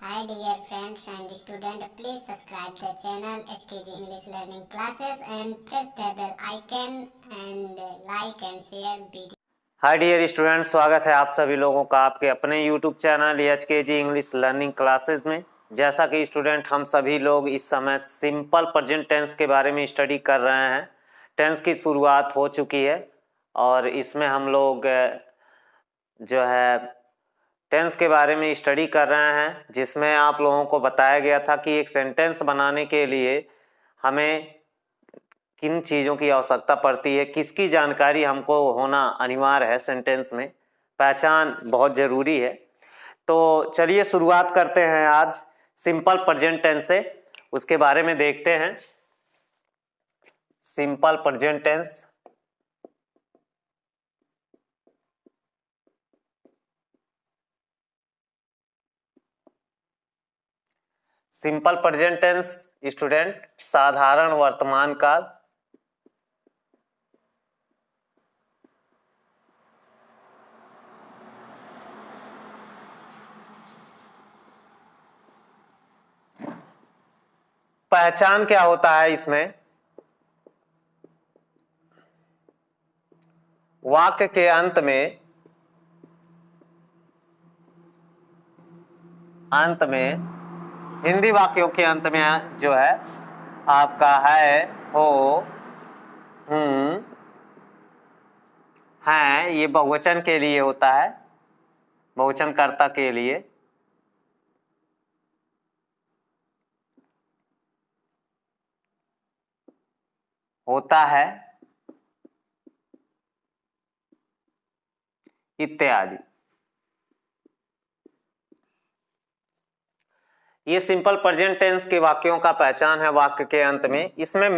Hi dear friends and students, please subscribe the channel HKG English Learning Classes and press the bell icon and like and share video. Hi dear student, स्वागत है आप सभी लोगों का आपके अपने YouTube channel HKG English learning classes में। जैसा कि स्टूडेंट हम सभी लोग इस समय सिंपल प्रेजेंट टेंस के बारे में स्टडी कर रहे हैं। टेंस की शुरुआत हो चुकी है और इसमें हम लोग जो है टेंस के बारे में स्टडी कर रहे हैं, जिसमें आप लोगों को बताया गया था कि एक सेंटेंस बनाने के लिए हमें किन चीज़ों की आवश्यकता पड़ती है, किसकी जानकारी हमको होना अनिवार्य है। सेंटेंस में पहचान बहुत ज़रूरी है। तो चलिए शुरुआत करते हैं आज सिंपल प्रेजेंट टेंस से, उसके बारे में देखते हैं। Simple present tense simple present tense student साधारण वर्तमान काल। पहचान क्या होता है इसमें? वाक्य के अंत में हिंदी वाक्यों के अंत में जो है आपका है, हो, हूं, है, ये बहुवचन के लिए होता है, बहुवचनकर्ता के लिए। होता है इत्यादि। ये सिंपल प्रेजेंट टेंस के वाक्यों का पहचान है वाक्य के अंत में। इसमें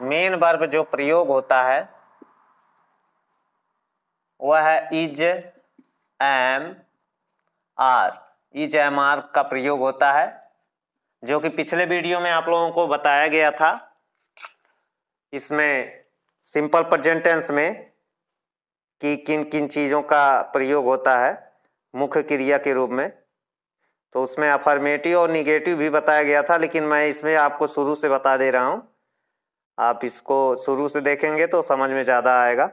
मेन वर्ब जो प्रयोग होता है वह है is, am, are. Is, am, are का प्रयोग होता है, जो कि पिछले वीडियो में आप लोगों को बताया गया था। इसमें सिंपल प्रेजेंट टेंस में कि किन किन चीज़ों का प्रयोग होता है मुख्य क्रिया के रूप में। तो उसमें अफर्मेटिव और निगेटिव भी बताया गया था, लेकिन मैं इसमें आपको शुरू से बता दे रहा हूँ। आप इसको शुरू से देखेंगे तो समझ में ज़्यादा आएगा।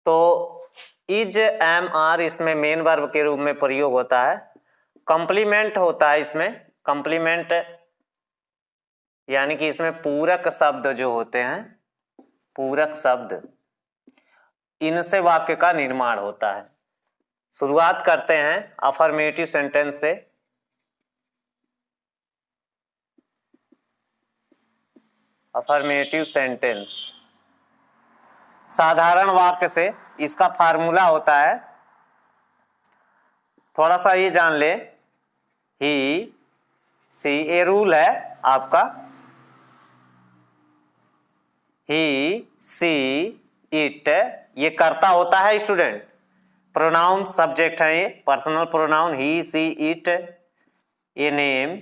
तो इज, एम, आर इसमें मेन वर्ब के रूप में प्रयोग होता है। कंप्लीमेंट होता है इसमें। कंप्लीमेंट यानी कि इसमें पूरक शब्द जो होते हैं, पूरक शब्द, इनसे वाक्य का निर्माण होता है। शुरुआत करते हैं अफर्मेटिव सेंटेंस से। अफर्मेटिव सेंटेंस साधारण वाक्य से इसका फार्मूला होता है, थोड़ा सा ये जान ले। ही, सी, ये रूल है आपका। ही, सी, इट, ये कर्ता होता है स्टूडेंट। प्रोनाउन सब्जेक्ट है, ये personal pronoun. He, she, it, ये नेम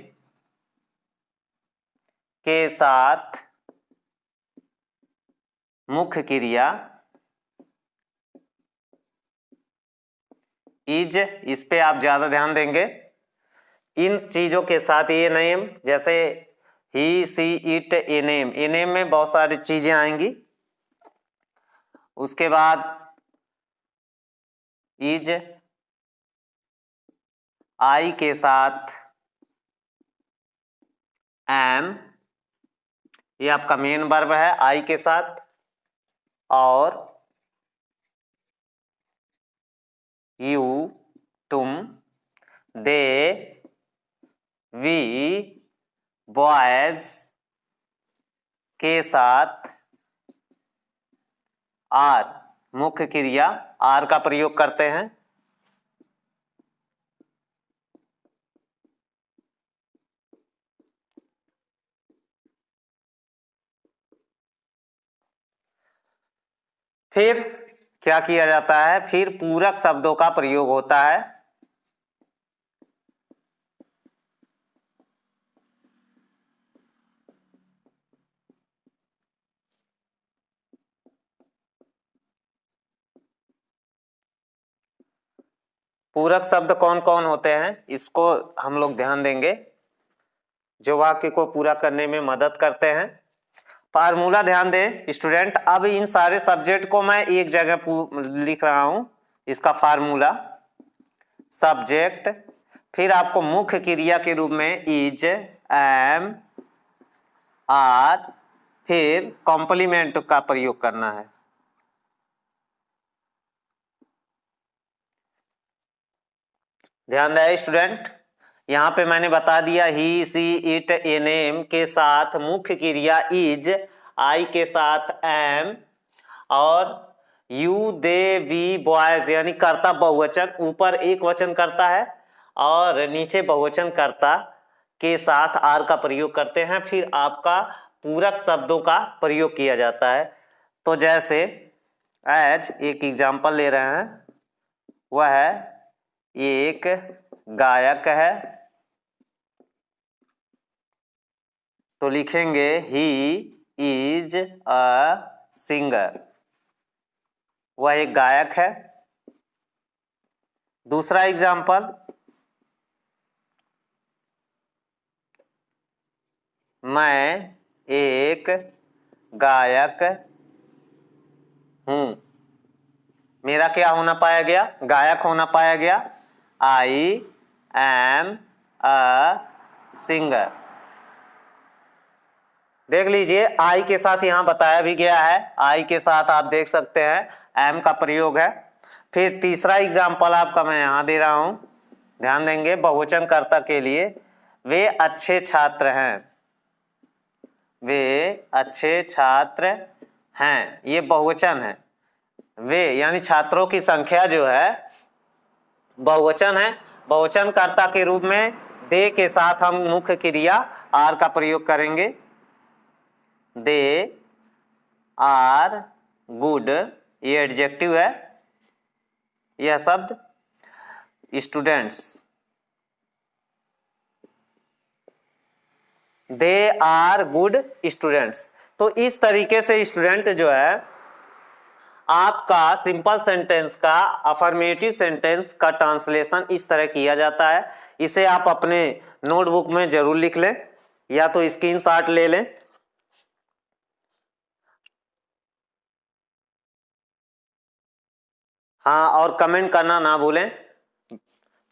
के साथ मुख्य क्रिया इज, इस पे आप ज्यादा ध्यान देंगे। इन चीजों के साथ ये नेम, जैसे ही, सी, इट, ए नेम में बहुत सारी चीजें आएंगी। उसके बाद इज, आई के साथ एम, ये आपका मेन वर्ब है आई के साथ। और यू, तुम, दे, वी, बॉयज के साथ आर, मुख्य क्रिया आर का प्रयोग करते हैं। फिर क्या किया जाता है? फिर पूरक शब्दों का प्रयोग होता है। पूरक शब्द कौन कौन होते हैं इसको हम लोग ध्यान देंगे, जो वाक्य को पूरा करने में मदद करते हैं। फार्मूला ध्यान दें स्टूडेंट, अब इन सारे सब्जेक्ट को मैं एक जगह लिख रहा हूं, इसका फार्मूला सब्जेक्ट, फिर आपको मुख्य क्रिया के रूप में इज, एम, आर, फिर कॉम्प्लीमेंट का प्रयोग करना है। ध्यान रहे स्टूडेंट, यहां पे मैंने बता दिया ही, सी, इट, एन, एम के साथ मुख्य क्रिया इज, आई के साथ एम, और यू, दे, वी, बॉयज यानी कर्ता बहुवचन, ऊपर एक वचन करता है और नीचे बहुवचन कर्ता के साथ आर का प्रयोग करते हैं, फिर आपका पूरक शब्दों का प्रयोग किया जाता है। तो जैसे एज एक एग्जाम्पल ले रहे हैं, वह एक गायक है, तो लिखेंगे ही इज अ सिंगर, वह एक गायक है। दूसरा एग्जाम्पल, मैं एक गायक हूं, मेरा क्या होना पाया गया, गायक होना पाया गया। I am a singer. देख लीजिए आई के साथ यहां बताया भी गया है, आई के साथ आप देख सकते हैं एम का प्रयोग है। फिर तीसरा एग्जाम्पल आपका मैं यहां दे रहा हूं, ध्यान देंगे बहुवचन कर्ता के लिए, वे अच्छे छात्र हैं, वे अच्छे छात्र हैं, ये बहुवचन है। वे यानी छात्रों की संख्या जो है बहुवचन है, बहुवचन कर्ता के रूप में दे के साथ हम मुख्य क्रिया आर का प्रयोग करेंगे। दे आर गुड, ये एडजेक्टिव है यह शब्द। Students, they are good students. तो इस तरीके से स्टूडेंट जो है आपका सिंपल सेंटेंस का अफर्मेटिव सेंटेंस का ट्रांसलेशन इस तरह किया जाता है। इसे आप अपने नोटबुक में जरूर लिख लें या तो स्क्रीनशॉट ले लें। हाँ, और कमेंट करना ना भूलें,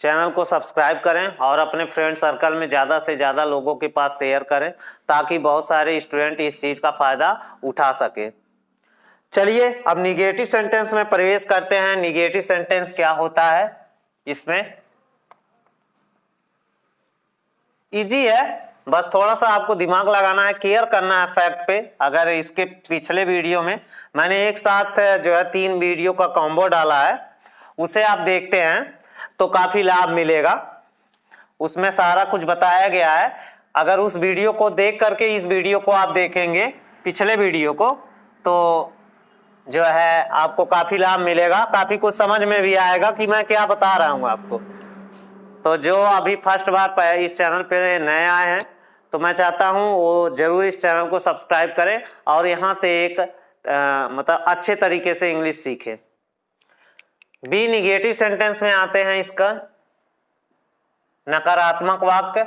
चैनल को सब्सक्राइब करें और अपने फ्रेंड सर्कल में ज़्यादा से ज़्यादा लोगों के पास शेयर करें ताकि बहुत सारे स्टूडेंट इस चीज़ का फायदा उठा सके। चलिए अब निगेटिव सेंटेंस में प्रवेश करते हैं। निगेटिव सेंटेंस क्या होता है, इसमें इजी है, बस थोड़ा सा आपको दिमाग लगाना है, केयर करना है फैक्ट पे। अगर इसके पिछले वीडियो में मैंने एक साथ जो है 3 वीडियो का कॉम्बो डाला है, उसे आप देखते हैं तो काफी लाभ मिलेगा। उसमें सारा कुछ बताया गया है। अगर उस वीडियो को देख करके इस वीडियो को आप देखेंगे, पिछले वीडियो को, तो जो है आपको काफी लाभ मिलेगा, काफी कुछ समझ में भी आएगा कि मैं क्या बता रहा हूं आपको। तो जो अभी फर्स्ट बार इस चैनल पे नए आए हैं तो मैं चाहता हूं वो जरूर इस चैनल को सब्सक्राइब करें और यहां से एक मतलब अच्छे तरीके से इंग्लिश सीखें। बी निगेटिव सेंटेंस में आते हैं, इसका नकारात्मक वाक्य।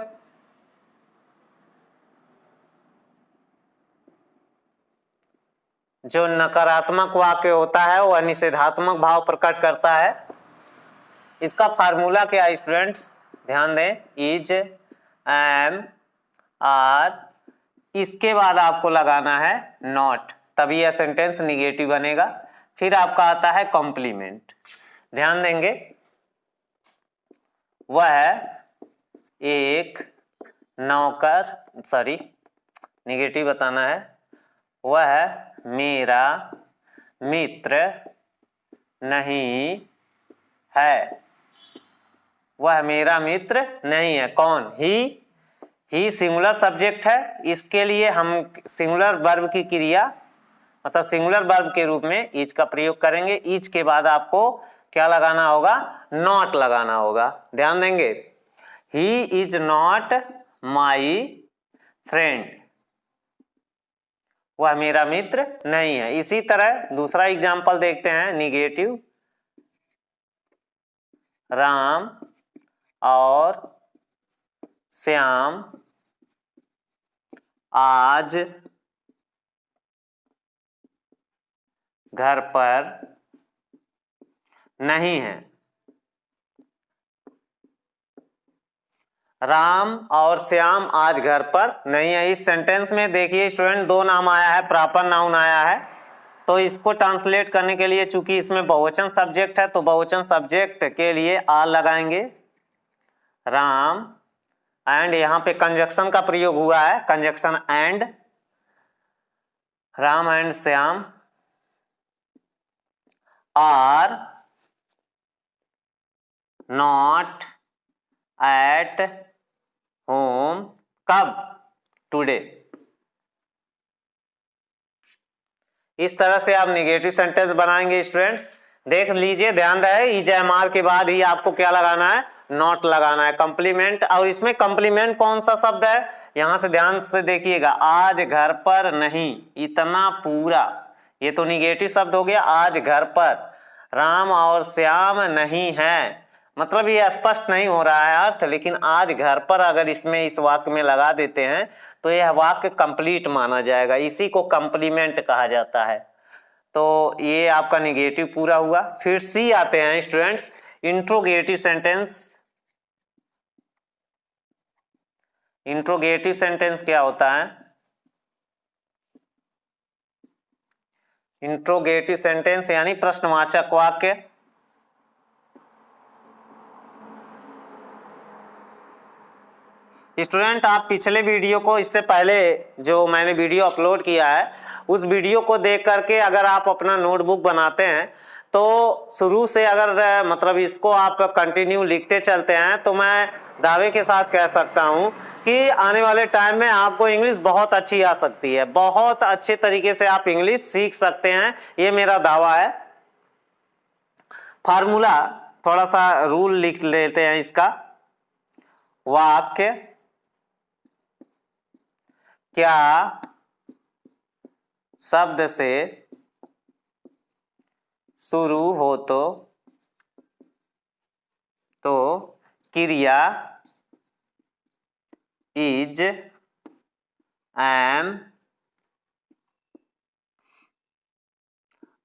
जो नकारात्मक वाक्य होता है वह निषेधात्मक भाव प्रकट करता है। इसका फार्मूला क्या है स्टूडेंट्स, ध्यान दें, इज, एम, आर, इसके बाद आपको लगाना है नॉट, तभी यह सेंटेंस निगेटिव बनेगा। फिर आपका आता है कॉम्प्लीमेंट। ध्यान देंगे, वह एक नौकर, सॉरी निगेटिव बताना है, वह मेरा मित्र नहीं है, वह मेरा मित्र नहीं है। कौन, ही सिंगुलर सब्जेक्ट है, इसके लिए हम सिंगुलर वर्ब की क्रिया मतलब सिंगुलर वर्ब के रूप में इज का प्रयोग करेंगे। इज के बाद आपको क्या लगाना होगा, नॉट लगाना होगा। ध्यान देंगे, he is not my friend, वह मेरा मित्र नहीं है। इसी तरह दूसरा एग्जाम्पल देखते हैं निगेटिव। राम और श्याम आज घर पर नहीं है। राम और श्याम आज घर पर नहीं है। इस सेंटेंस में देखिए स्टूडेंट, दो नाम आया है, प्रॉपर नाउन आया है। तो इसको ट्रांसलेट करने के लिए चूंकि इसमें बहुवचन सब्जेक्ट है तो बहुवचन सब्जेक्ट के लिए आर लगाएंगे, राम, एंड यहां पे कंजक्शन का प्रयोग हुआ है, conjunction and, Ram and Shyam are not at home, कब, टुडे। इस तरह से आप निगेटिव सेंटेंस बनाएंगे स्टूडेंट्स। देख लीजिए, ध्यान रहे, इज एम आर के बाद ही आपको क्या लगाना है, नॉट लगाना है, कंप्लीमेंट। और इसमें कंप्लीमेंट कौन सा शब्द है, यहां से ध्यान से देखिएगा, आज घर पर नहीं, इतना पूरा, ये तो निगेटिव शब्द हो गया। आज घर पर राम और श्याम नहीं है, मतलब ये स्पष्ट नहीं हो रहा है अर्थ, लेकिन आज घर पर अगर इसमें इस वाक्य में लगा देते हैं तो यह वाक्य कंप्लीट माना जाएगा, इसी को कंप्लीमेंट कहा जाता है। तो ये आपका निगेटिव पूरा हुआ। फिर सी आते हैं students, interrogative sentence. Interrogative sentence क्या होता है, इंट्रोगेटिव सेंटेंस यानी प्रश्नवाचक वाक्य। स्टूडेंट, आप पिछले वीडियो को, इससे पहले जो मैंने वीडियो अपलोड किया है, उस वीडियो को देख करके अगर आप अपना नोटबुक बनाते हैं तो शुरू से अगर मतलब इसको आप कंटिन्यू लिखते चलते हैं तो मैं दावे के साथ कह सकता हूं कि आने वाले टाइम में आपको इंग्लिश बहुत अच्छी आ सकती है, बहुत अच्छे तरीके से आप इंग्लिश सीख सकते हैं, ये मेरा दावा है। फार्मूला, थोड़ा सा रूल लिख लेते हैं इसका। वाक्य क्या शब्द से शुरू हो तो क्रिया इज, एम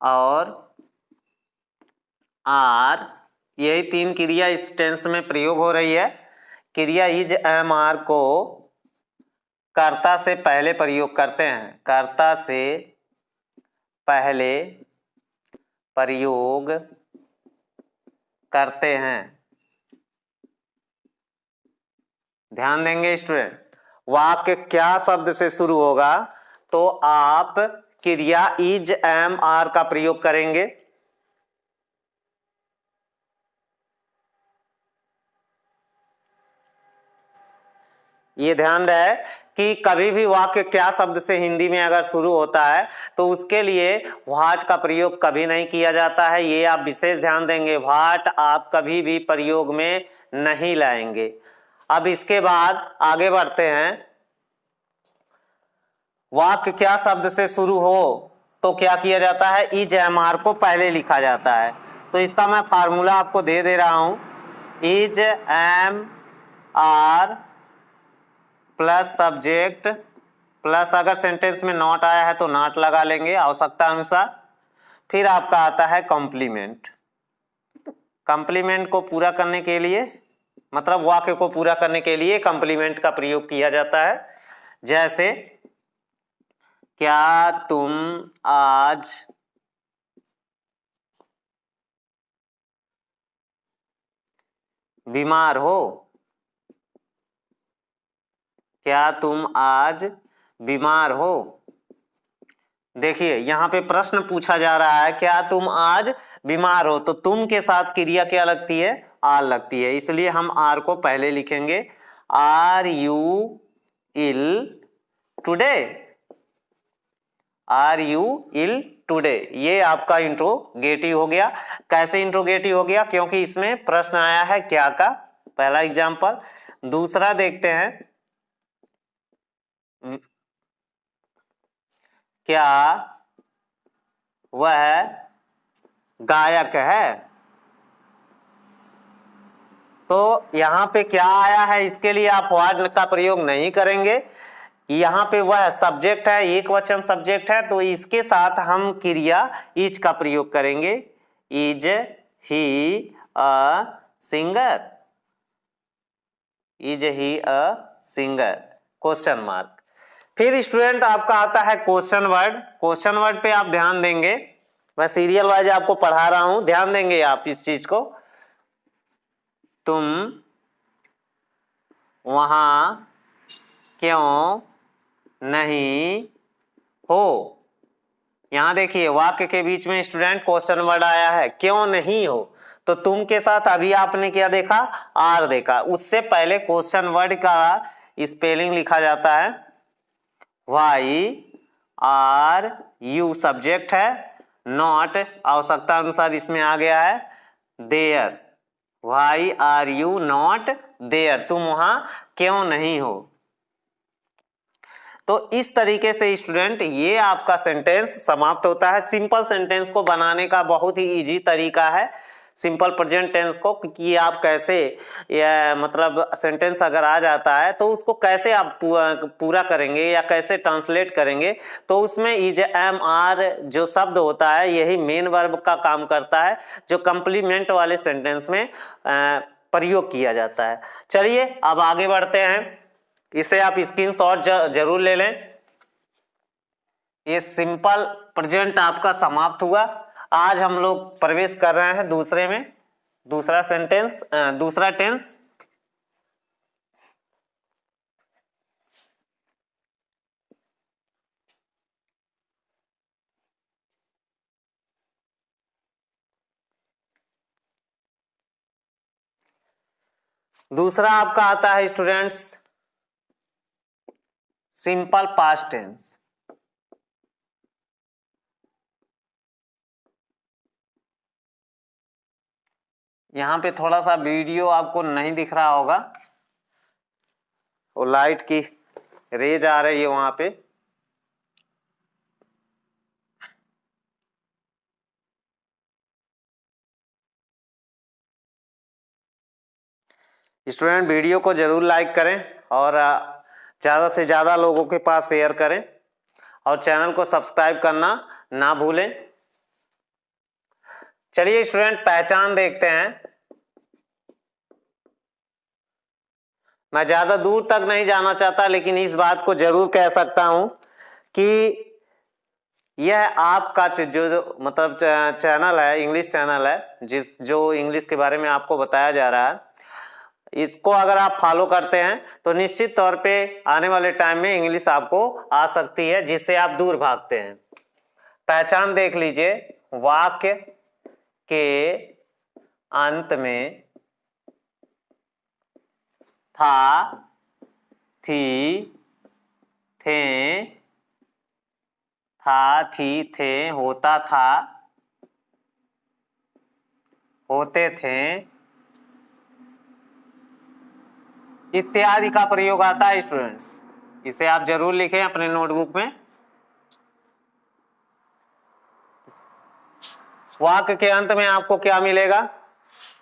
और आर, यही तीन क्रिया इस टेंस में प्रयोग हो रही है। क्रिया इज, एम, आर को कर्ता से पहले प्रयोग करते हैं, कर्ता से पहले प्रयोग करते हैं। ध्यान देंगे स्टूडेंट, वाक्य क्या शब्द से शुरू होगा तो आप क्रिया इज, एम, आर का प्रयोग करेंगे। ये ध्यान रहे कि कभी भी वाक्य क्या शब्द से हिंदी में अगर शुरू होता है तो उसके लिए व्हाट का प्रयोग कभी नहीं किया जाता है, ये आप विशेष ध्यान देंगे। व्हाट आप कभी भी प्रयोग में नहीं लाएंगे। अब इसके बाद आगे बढ़ते हैं। वाक्य क्या शब्द से शुरू हो तो क्या किया जाता है, इज, एम, आर को पहले लिखा जाता है। तो इसका मैं फार्मूला आपको दे दे रहा हूं, is, am, are plus subject plus, अगर सेंटेंस में नॉट आया है तो नॉट लगा लेंगे आवश्यकता अनुसार। फिर आपका आता है कॉम्प्लीमेंट। कॉम्प्लीमेंट को पूरा करने के लिए, मतलब वाक्य को पूरा करने के लिए कॉम्प्लीमेंट का प्रयोग किया जाता है। जैसे, क्या तुम आज बीमार हो, क्या तुम आज बीमार हो। देखिए यहां पे प्रश्न पूछा जा रहा है, क्या तुम आज बीमार हो, तो तुम के साथ क्रिया क्या लगती है, आर लगती है, इसलिए हम आर को पहले लिखेंगे। Are you ill today, are you ill today, ये आपका इंट्रोगेटिव हो गया। कैसे इंट्रोगेटिव हो गया, क्योंकि इसमें प्रश्न आया है क्या का, पहला एग्जाम्पल। दूसरा देखते हैं, क्या वह गायक है, तो यहाँ पे क्या आया है, इसके लिए आप व्हाट का प्रयोग नहीं करेंगे। यहाँ पे वह सब्जेक्ट है, एक वचन सब्जेक्ट है, तो इसके साथ हम क्रिया इज का प्रयोग करेंगे। Is he a singer, is he a singer, question mark. फिर स्टूडेंट आपका आता है क्वेश्चन वर्ड। क्वेश्चन वर्ड पे आप ध्यान देंगे, मैं सीरियल वाइज आपको पढ़ा रहा हूं, ध्यान देंगे आप इस चीज को। तुम वहां क्यों नहीं हो। यहां देखिए वाक्य के बीच में स्टूडेंट क्वेश्चन वर्ड आया है, क्यों नहीं हो। तो तुम के साथ अभी आपने क्या देखा, आर देखा। उससे पहले क्वेश्चन वर्ड का स्पेलिंग लिखा जाता है, वाई आर यू सब्जेक्ट है, नॉट आवश्यकता अनुसार इसमें आ गया है there. Why are you not there, तुम वहां क्यों नहीं हो। तो इस तरीके से स्टूडेंट ये आपका सेंटेंस समाप्त होता है। सिंपल सेंटेंस को बनाने का बहुत ही इजी तरीका है सिंपल प्रेजेंट टेंस को, कि आप कैसे मतलब सेंटेंस अगर आ जाता है तो उसको कैसे आप पूरा करेंगे या कैसे ट्रांसलेट करेंगे। तो उसमें इज एम आर जो शब्द होता है यही मेन वर्ब का काम करता है, जो कंप्लीमेंट वाले सेंटेंस में प्रयोग किया जाता है। चलिए अब आगे बढ़ते हैं, इसे आप स्क्रीनशॉट जरूर ले लें। ये सिंपल प्रेजेंट आपका समाप्त हुआ। आज हम लोग प्रवेश कर रहे हैं दूसरे में, दूसरा सेंटेंस, दूसरा टेंस। दूसरा आपका आता है स्टूडेंट्स सिंपल पास्ट टेंस। यहां पे थोड़ा सा वीडियो आपको नहीं दिख रहा होगा, वो लाइट की रेज आ रही है वहां पे। स्टूडेंट वीडियो को जरूर लाइक करें और ज़्यादा से ज़्यादा लोगों के पास शेयर करें और चैनल को सब्सक्राइब करना ना भूलें। चलिए स्टूडेंट पहचान देखते हैं। मैं ज़्यादा दूर तक नहीं जाना चाहता, लेकिन इस बात को जरूर कह सकता हूं कि यह आपका जो मतलब चैनल है, इंग्लिश चैनल है, जो इंग्लिश के बारे में आपको बताया जा रहा है, इसको अगर आप फॉलो करते हैं तो निश्चित तौर पे आने वाले टाइम में इंग्लिश आपको आ सकती है, जिससे आप दूर भागते हैं। पहचान देख लीजिए, वाक्य के अंत में था, थी, थे, था, थी, थे, होता था, होते थे इत्यादि का प्रयोग आता है स्टूडेंट्स। इसे आप जरूर लिखें अपने नोटबुक में। वाक्य के अंत में आपको क्या मिलेगा,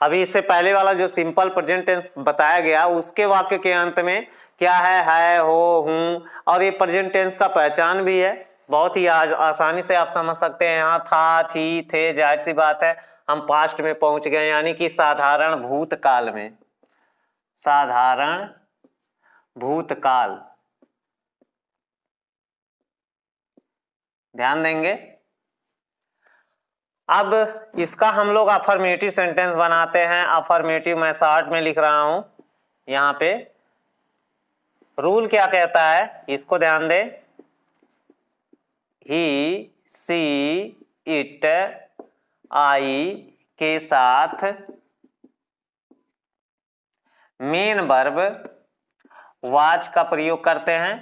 अभी इससे पहले वाला जो सिंपल प्रेजेंट टेंस बताया गया उसके वाक्य के अंत में क्या है, हो, हूं, और ये प्रेजेंट टेंस का पहचान भी है। बहुत ही आसानी से आप समझ सकते हैं। यहाँ था, थी, थे, जाहिर सी बात है हम पास्ट में पहुंच गए, यानी कि साधारण भूतकाल में, साधारण भूतकाल। ध्यान देंगे। अब इसका हम लोग अफर्मेटिव सेंटेंस बनाते हैं। अफर्मेटिव मैं शॉर्ट में लिख रहा हूं यहाँ पे। रूल क्या कहता है इसको ध्यान दें। ही, सी, इट, आई के साथ मेन वर्ब वाज का प्रयोग करते हैं।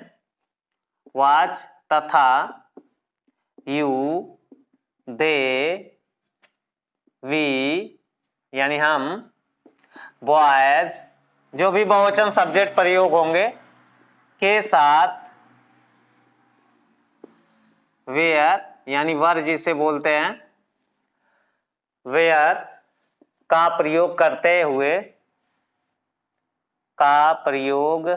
वाज तथा यू, दे, वी यानी हम, बॉयज जो भी बहुवचन सब्जेक्ट प्रयोग होंगे के साथ वेयर यानी वर जिसे बोलते हैं, वेयर का प्रयोग करते हुए का प्रयोग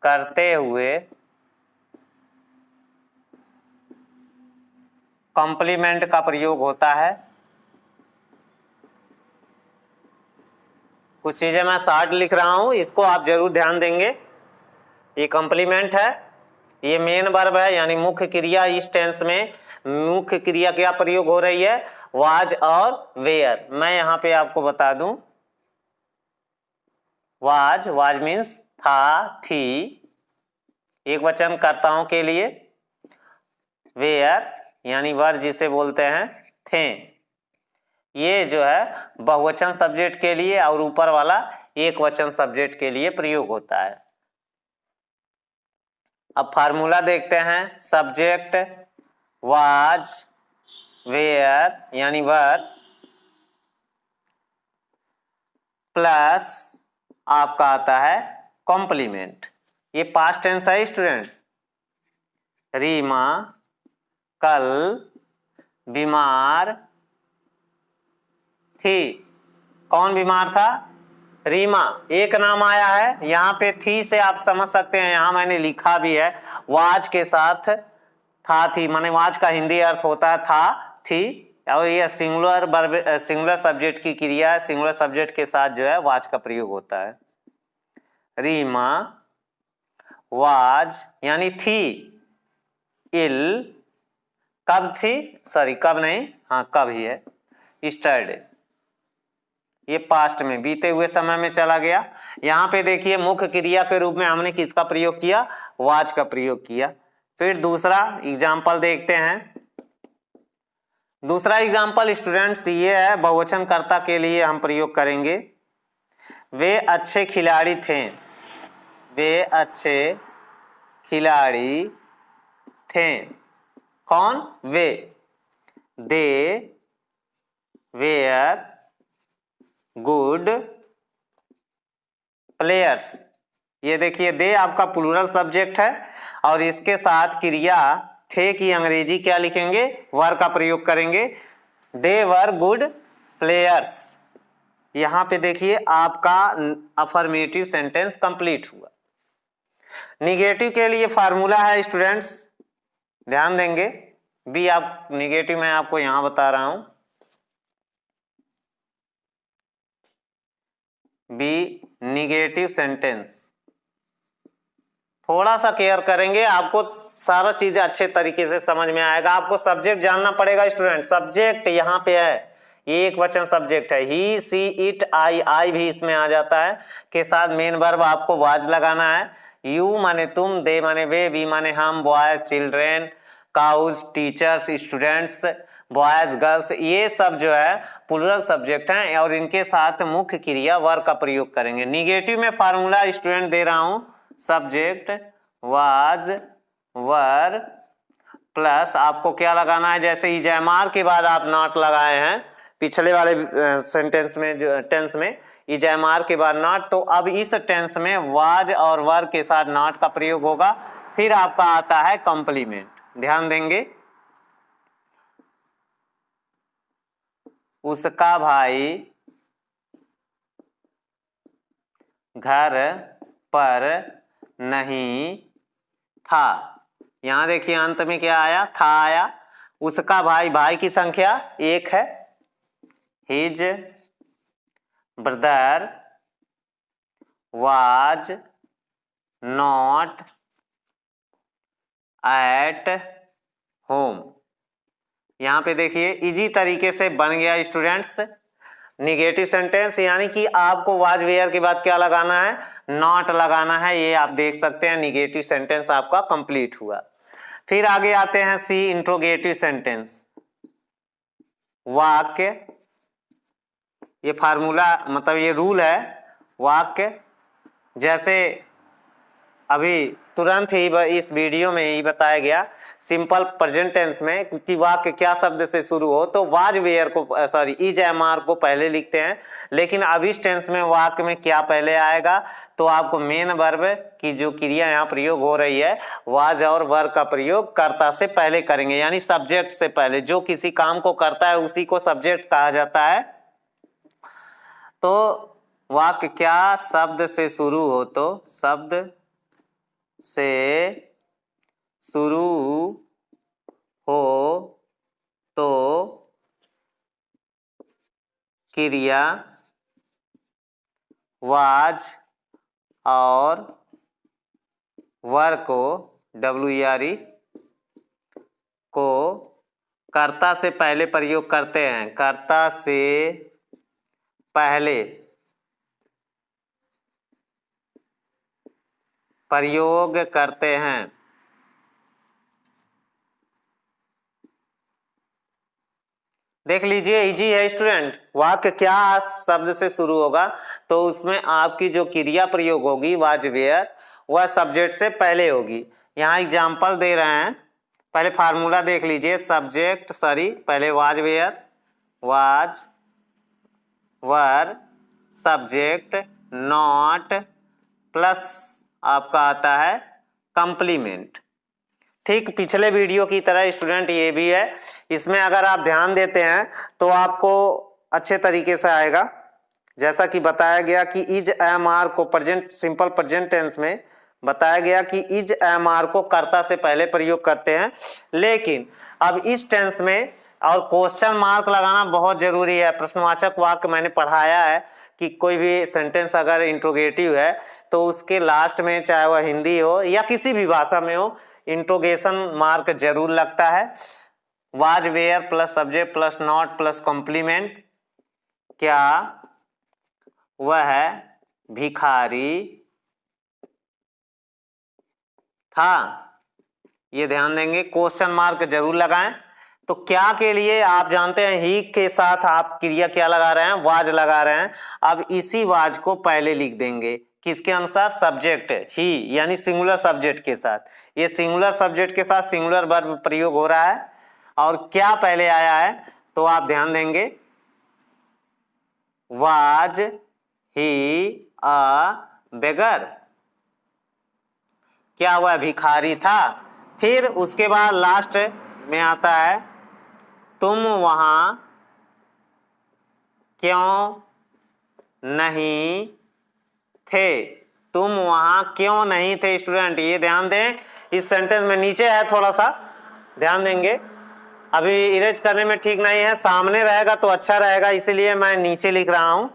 करते हुए कॉम्प्लीमेंट का प्रयोग होता है। कुछ चीजें मैं शॉर्ट लिख रहा हूं, इसको आप जरूर ध्यान देंगे। ये कॉम्प्लीमेंट है, ये मेन वर्ब है यानी मुख्य क्रिया। इस टेंस में मुख्य क्रिया क्या प्रयोग हो रही है? वाज और वेयर। मैं यहां पे आपको बता दूं, वाज मीन्स था, थी, एक वचन कर्ताओं के लिए। वेयर यानी वर जिसे बोलते हैं, थे, ये जो है बहुवचन सब्जेक्ट के लिए, और ऊपर वाला एक वचन सब्जेक्ट के लिए प्रयोग होता है। अब फार्मूला देखते हैं। सब्जेक्ट वाज वेयर यानी वर प्लस आपका आता है कॉम्प्लीमेंट। ये पास्ट टेंस है स्टूडेंट। रीमा कल बीमार थी। कौन बीमार था? रीमा। एक नाम आया है, यहाँ पे थी से आप समझ सकते हैं, यहाँ मैंने लिखा भी है वाज के साथ था, थी, माने वाज का हिंदी अर्थ होता है था, थी, और ये सिंगुलर सब्जेक्ट की क्रिया है। सिंगुलर सब्जेक्ट के साथ जो है वाज का प्रयोग होता है। रीमा वाज यानी थी इल, कब थी? सॉरी कब नहीं, हाँ कब ही है, स्टरडे। ये पास्ट में बीते हुए समय में चला गया। यहां पे देखिए मुख्य क्रिया के रूप में हमने किसका प्रयोग किया? वाज का प्रयोग किया। फिर दूसरा एग्जाम्पल देखते हैं। दूसरा एग्जाम्पल स्टूडेंट्स ये है, बहुवचन कर्ता के लिए हम प्रयोग करेंगे। वे अच्छे खिलाड़ी थे। वे अच्छे खिलाड़ी थे। कौन? वे। दे वेयर गुड प्लेयर्स। ये देखिए दे आपका प्लूरल सब्जेक्ट है, और इसके साथ क्रिया थे की अंग्रेजी क्या लिखेंगे? वर का प्रयोग करेंगे। दे वर गुड प्लेयर्स। यहां पे देखिए आपका अफर्मेटिव सेंटेंस कंप्लीट हुआ। निगेटिव के लिए फार्मूला है स्टूडेंट्स, ध्यान देंगे। बी आप निगेटिव मैं आपको यहां बता रहा हूं। बी निगेटिव सेंटेंस थोड़ा सा केयर करेंगे, आपको सारा चीजें अच्छे तरीके से समझ में आएगा। आपको सब्जेक्ट जानना पड़ेगा स्टूडेंट। सब्जेक्ट यहाँ पे है, ये एक वचन सब्जेक्ट है। ही सी इट आई भी इसमें आ जाता है। के साथ मेन वर्ब आपको वाज लगाना है। यू माने तुम, दे माने वे, वी माने हम, boys children, cows teachers students, boys girls, ये सब जो है प्लूरल सब्जेक्ट हैं, और इनके साथ मुख्य क्रिया वर का प्रयोग करेंगे। निगेटिव में फार्मूला स्टूडेंट दे रहा हूं। सब्जेक्ट वाज वर प्लस आपको क्या लगाना है? जैसे इजमार के बाद आप नॉट लगाए हैं पिछले वाले सेंटेंस में, जो टेंस में इजमार के बाद नॉट, तो अब इस टेंस में वाज और वर के साथ नॉट का प्रयोग होगा। फिर आपका आता है कॉम्प्लीमेंट, ध्यान देंगे। उसका भाई घर पर नहीं था। यहां देखिए अंत में क्या आया? था आया। उसका भाई, भाई की संख्या एक है। His brother was not at home. यहां पे देखिए इजी तरीके से बन गया स्टूडेंट्स निगेटिव सेंटेंस, यानी कि आपको वाज वेयर के बाद क्या लगाना है? नॉट लगाना है। ये आप देख सकते हैं निगेटिव सेंटेंस आपका कंप्लीट हुआ। फिर आगे आते हैं सी इंट्रोगेटिव सेंटेंस। वाक्य, ये फार्मूला मतलब ये रूल है। वाक्य जैसे अभी तुरंत ही इस वीडियो में ही बताया गया, सिंपल प्रेजेंट टेंस में कि वाक्य क्या शब्द से शुरू हो तो वाज वेयर को, सॉरी इज एम आर को पहले लिखते हैं। लेकिन अब इस टेंस में वाक्य में क्या पहले आएगा? तो आपको मेन वर्ब की जो क्रिया यहाँ प्रयोग हो रही है वाज और वर का प्रयोग कर्ता से पहले करेंगे, यानी सब्जेक्ट से पहले। जो किसी काम को करता है उसी को सब्जेक्ट कहा जाता है। तो वाक्य क्या शब्द से शुरू हो तो, शब्द से शुरू हो तो क्रिया वाज और वर को WERE को कर्ता से पहले प्रयोग करते हैं, कर्ता से पहले प्रयोग करते हैं। देख लीजिए, इजी है स्टूडेंट। वाक्य क्या शब्द से शुरू होगा तो उसमें आपकी जो क्रिया प्रयोग होगी वाज वेयर, वह सब्जेक्ट से पहले होगी। यहाँ एग्जाम्पल दे रहे हैं, पहले फार्मूला देख लीजिए। सब्जेक्ट पहले was were, was were, subject not plus आपका आता है कंप्लीमेंट। ठीक पिछले वीडियो की तरह स्टूडेंट ये भी है, इसमें अगर आप ध्यान देते हैं तो आपको अच्छे तरीके से आएगा। जैसा कि बताया गया कि इज एम आर को प्रेजेंट सिंपल प्रेजेंट टेंस में बताया गया कि इज एम आर को कर्ता से पहले प्रयोग करते हैं, लेकिन अब इस टेंस में और क्वेश्चन मार्क लगाना बहुत जरूरी है। प्रश्नवाचक वाक्य मैंने पढ़ाया है कि कोई भी सेंटेंस अगर इंट्रोगेटिव है तो उसके लास्ट में, चाहे वह हिंदी हो या किसी भी भाषा में हो, इंट्रोगेशन मार्क जरूर लगता है। Was were plus subject plus not plus complement. क्या वह भिखारी था, ये ध्यान देंगे, क्वेश्चन मार्क जरूर लगाएं। तो क्या के लिए आप जानते हैं ही के साथ आप क्रिया क्या लगा रहे हैं, वाज लगा रहे हैं। अब इसी वाज को पहले लिख देंगे, किसके अनुसार, सब्जेक्ट ही यानी सिंगुलर सब्जेक्ट के साथ। ये सिंगुलर सब्जेक्ट के साथ सिंगुलर वर्ब प्रयोग हो रहा है और क्या पहले आया है तो आप ध्यान देंगे, वाज ही अ बेगर, क्या वह भिखारी था। फिर उसके बाद लास्ट में आता है तुम वहां क्यों नहीं थे, तुम वहां क्यों नहीं थे। स्टूडेंट ये ध्यान दें, इस सेंटेंस में नीचे है, थोड़ा सा ध्यान देंगे, अभी इरेज करने में ठीक नहीं है, सामने रहेगा तो अच्छा रहेगा, इसीलिए मैं नीचे लिख रहा हूं।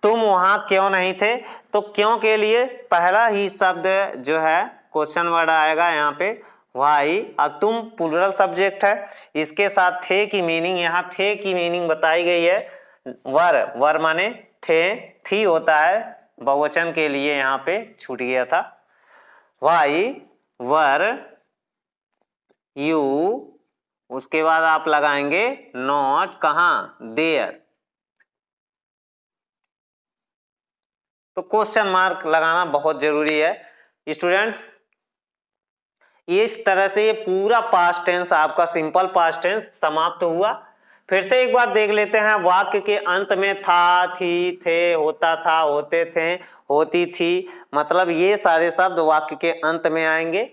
तुम वहां क्यों नहीं थे, तो क्यों के लिए पहला ही शब्द जो है क्वेश्चन वर्ड आएगा यहाँ पे वाई, और तुम प्लूरल सब्जेक्ट है, इसके साथ थे की मीनिंग, यहाँ थे की मीनिंग बताई गई है। वर माने थे, थी होता है बहुवचन के लिए, यहाँ पे छूट गया था। वाई वर यू, उसके बाद आप लगाएंगे नॉट, कहाँ, देयर। तो क्वेश्चन मार्क लगाना बहुत जरूरी है स्टूडेंट्स। इस तरह से ये पूरा पास्ट टेंस आपका सिंपल पास्ट टेंस समाप्त हुआ। फिर से एक बार देख लेते हैं, वाक्य के अंत में था, थी, थे, होता था, होते थे, होती थी, मतलब ये सारे शब्द वाक्य के अंत में आएंगे।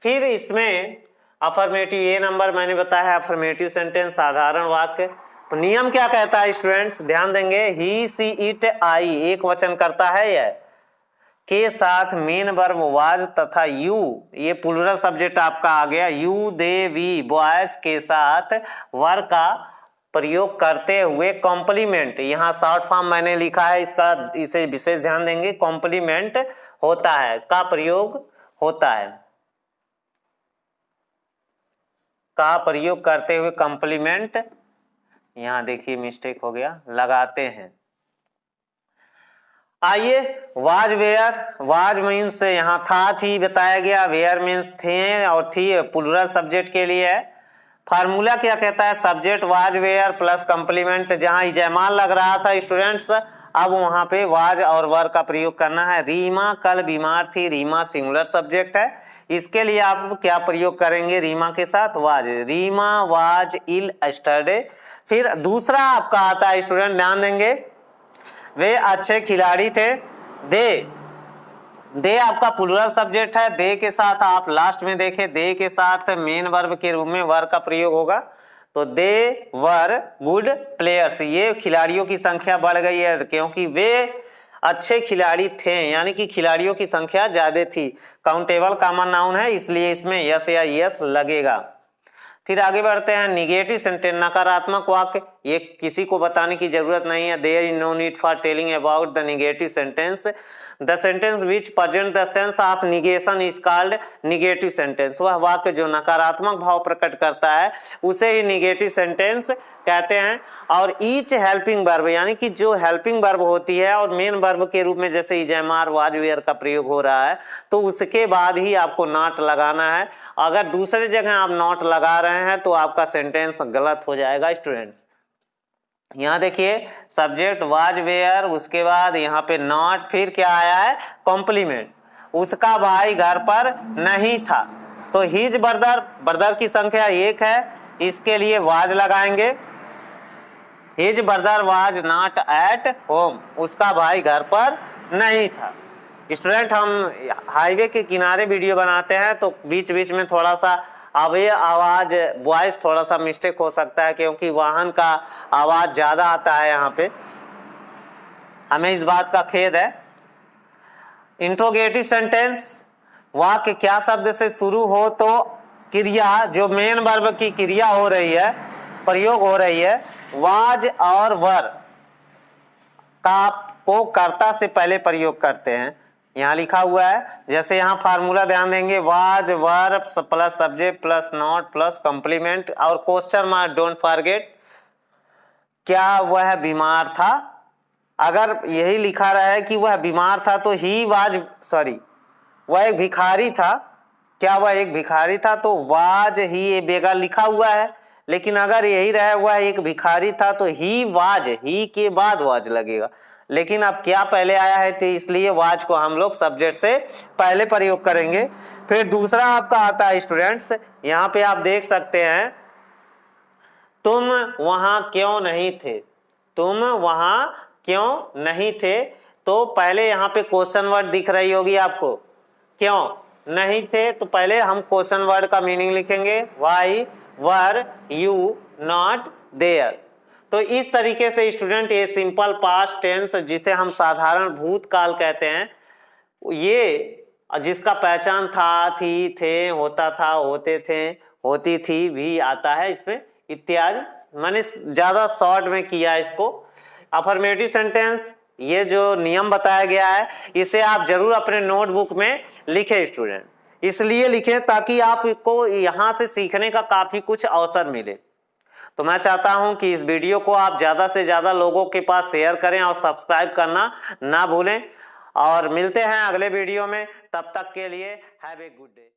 फिर इसमें अफर्मेटिव, ये नंबर मैंने बताया अफर्मेटिव सेंटेंस, साधारण वाक्य। तो नियम क्या कहता है स्टूडेंट्स, ध्यान देंगे, ही सी इट आई एक वचन करता है यह, के साथ मेन वर्ब वाज तथा यू, ये प्लूरल सब्जेक्ट आपका आ गया, यू दे वी बॉयज के साथ वर का प्रयोग करते हुए कॉम्प्लीमेंट, यहाँ शॉर्ट फॉर्म मैंने लिखा है इसका, इसे विशेष ध्यान देंगे, कॉम्प्लीमेंट होता है, का प्रयोग होता है, का प्रयोग करते हुए कॉम्प्लीमेंट, यहाँ देखिए मिस्टेक हो गया, लगाते हैं। आइए, वाज वेयर, वाज मीन्स यहाँ था, थी बताया गया, वेयर मीन्स थे और थी प्लूरल सब्जेक्ट के लिए है। फार्मूला क्या कहता है, subject was were plus complement, जहां इजमाल लग रहा था स्टूडेंट्स, अब वहां पे वाज और वर का प्रयोग करना है। रीमा कल बीमार थी, रीमा सिंगुलर सब्जेक्ट है, इसके लिए आप क्या प्रयोग करेंगे, रीमा के साथ was, Reema was ill yesterday. फिर दूसरा आपका आता है स्टूडेंट, ध्यान देंगे, वे अच्छे खिलाड़ी थे, दे आपका प्लूरल सब्जेक्ट है, दे के साथ आप लास्ट में देखें, दे के साथ मेन वर्ब के रूप में वर का प्रयोग होगा, तो दे वर गुड प्लेयर्स, ये खिलाड़ियों की संख्या बढ़ गई है क्योंकि वे अच्छे खिलाड़ी थे, यानी कि खिलाड़ियों की संख्या ज्यादा थी। काउंटेबल कॉमन नाउन है, इसलिए इसमें यस या यस लगेगा। फिर आगे बढ़ते हैं। निगेटिव सेंटेंस, नकारात्मक वाक्य, ये किसी को बताने की जरूरत नहीं है। There is no need for telling about the negative sentence. The sentence which present the sense of negation is called negative sentence. वह वाक्य जो नकारात्मक भाव प्रकट करता है उसे ही निगेटिव सेंटेंस कहते हैं। और ईच हेल्पिंग वर्ब, यानी कि जो हेल्पिंग वर्ब होती है और मेन वर्ब के रूप में जैसे is, am, are, was, were का प्रयोग हो रहा है, तो उसके बाद ही आपको नॉट लगाना है। अगर दूसरे जगह आप नॉट लगा रहे हैं तो आपका सेंटेंस गलत हो जाएगा स्टूडेंट्स। यहाँ देखिए सब्जेक्ट वाज वेयर, उसके बाद यहाँ पे नॉट, फिर क्या आया है कॉम्प्लीमेंट। उसका भाई घर पर नहीं था, तो हिज ब्रदर, ब्रदर की संख्या 1 है, इसके लिए वाज लगाएंगे। His brother was not at home, उसका भाई घर पर नहीं था। स्टूडेंट हम हाईवे के किनारे वीडियो बनाते हैं तो बीच बीच में थोड़ा सा अवे आवाज वॉइस थोड़ा सा मिस्टेक हो सकता है, क्योंकि वाहन का आवाज ज्यादा आता है यहाँ पे, हमें इस बात का खेद है। इंट्रोगेटिव सेंटेंस, वाक्य क्या शब्द से शुरू हो तो क्रिया, जो मेन वर्ब की क्रिया हो रही है, प्रयोग हो रही है, वाज और वर का को कर्ता से पहले प्रयोग करते हैं। यहाँ लिखा हुआ है, जैसे यहाँ फार्मूला ध्यान देंगे, was verb plus subject plus not plus complement और क्वेश्चन मार्क, डोंट फॉरगेट। क्या वह बीमार था? अगर यही लिखा रहा है कि वह बीमार था तो ही वाज, सॉरी वह एक भिखारी था, क्या वह एक भिखारी था, तो वाज ही ये बेगा लिखा हुआ है। लेकिन अगर यही रहे वह एक भिखारी था तो ही वाज, ही के बाद वाज लगेगा। लेकिन अब क्या पहले आया है तो इसलिए वाज को हम लोग सब्जेक्ट से पहले प्रयोग करेंगे। फिर दूसरा आपका आता है स्टूडेंट्स, यहाँ पे आप देख सकते हैं, तुम वहां क्यों नहीं थे, तुम वहां क्यों नहीं थे। तो पहले यहाँ पे क्वेश्चन वर्ड दिख रही होगी आपको, क्यों नहीं थे, तो पहले हम क्वेश्चन वर्ड का मीनिंग लिखेंगे, why were you not there. तो इस तरीके से स्टूडेंट ये सिंपल पास्ट टेंस, जिसे हम साधारण भूतकाल कहते हैं, ये जिसका पहचान था, थी, थे, होता था, होते थे, होती थी भी आता है इसमें इत्यादि। मैंने ज्यादा शॉर्ट में किया इसको। अफर्मेटिव सेंटेंस, ये जो नियम बताया गया है इसे आप जरूर अपने नोटबुक में लिखें स्टूडेंट, इसलिए लिखें ताकि आपको यहाँ से सीखने का काफी कुछ अवसर मिले। तो मैं चाहता हूं कि इस वीडियो को आप ज्यादा से ज्यादा लोगों के पास शेयर करें और सब्सक्राइब करना ना भूलें। और मिलते हैं अगले वीडियो में, तब तक के लिए हैव ए गुड डे।